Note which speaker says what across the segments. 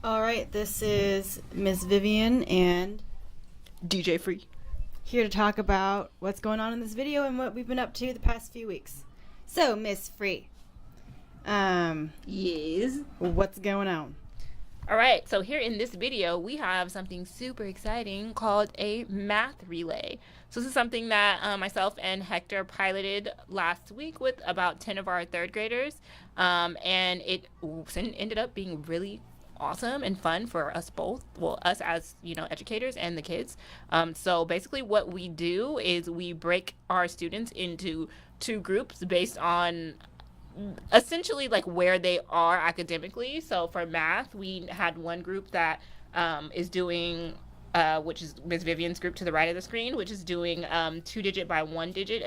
Speaker 1: All right, this is Miss Vivian and
Speaker 2: DJ Free.
Speaker 1: here to talk about what's going on in this video and what we've been up to the past few weeks. So, Miss Free,
Speaker 2: Yes.
Speaker 1: what's going on?
Speaker 3: All right, so here in this video, we have something super exciting called a math relay. So this is something that myself and Hector piloted last week with about 10 of our third graders, and it ended up being really awesome and fun for us both, well, us as educators and the kids. So basically what we do is we break our students into two groups based on essentially like where they are academically. So for math, we had one group that is doing which is Ms. Vivian's group to the right of the screen, which is doing 2-digit by 1-digit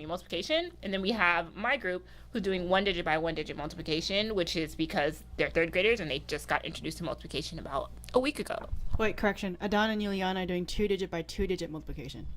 Speaker 3: multiplication. And then we have my group who's doing 1-digit by 1-digit multiplication, which is because they're third graders and they just got introduced to multiplication about a week ago.
Speaker 1: Wait, correction. Adon and Juliana are doing 2-digit by 2-digit multiplication.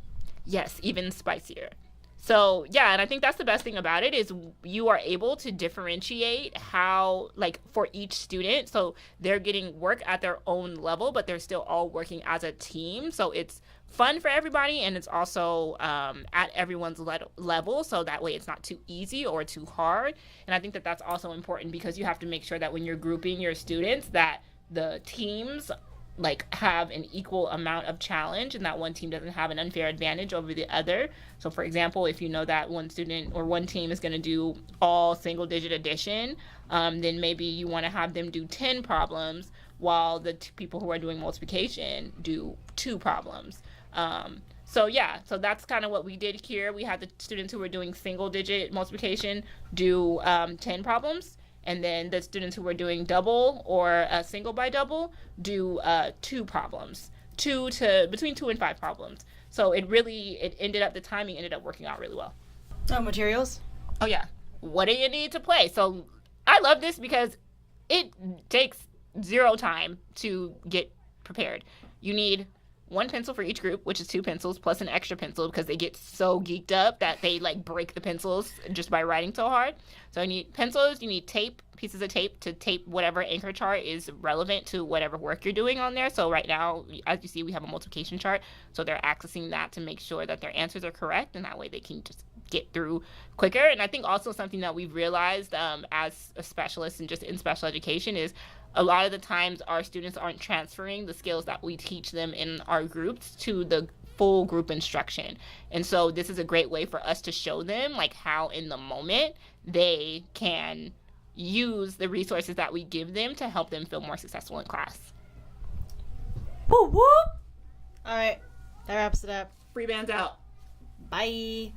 Speaker 3: Yes, even spicier. So yeah, and I think that's the best thing about it is you are able to differentiate how, like, for each student, so they're getting work at their own level, but they're still all working as a team. So it's fun for everybody, and it's also at everyone's level, so that way it's not too easy or too hard. And I think that that's also important because you have to make sure that when you're grouping your students that the teams like have an equal amount of challenge and that one team doesn't have an unfair advantage over the other. So for example, if you know that one student or one team is going to do all single digit addition, then maybe you want to have them do 10 problems while the people who are doing multiplication do 2 problems. So that's kind of what we did here. We had the students who were doing single digit multiplication do 10 problems. And then the students who were doing double or single by double do 2 problems, between 2 and 5 problems. So the timing ended up working out really well.
Speaker 1: Oh, materials?
Speaker 3: Oh yeah. What do you need to play? So I love this because it takes 0 time to get prepared. You need 1 pencil for each group, which is 2 pencils plus an extra pencil because they get so geeked up that they like break the pencils just by writing so hard. So you need pencils, you need tape, pieces of tape to tape whatever anchor chart is relevant to whatever work you're doing on there. So right now, as you see, we have a multiplication chart. So they're accessing that to make sure that their answers are correct, and that way they can just get through quicker. And I think also something that we've realized as a specialist and just in special education is a lot of the times our students aren't transferring the skills that we teach them in our groups to the full group instruction. And so this is a great way for us to show them like how in the moment they can use the resources that we give them to help them feel more successful in class.
Speaker 1: Woo woo! All right, that wraps it up.
Speaker 3: Free bands out.
Speaker 1: Bye.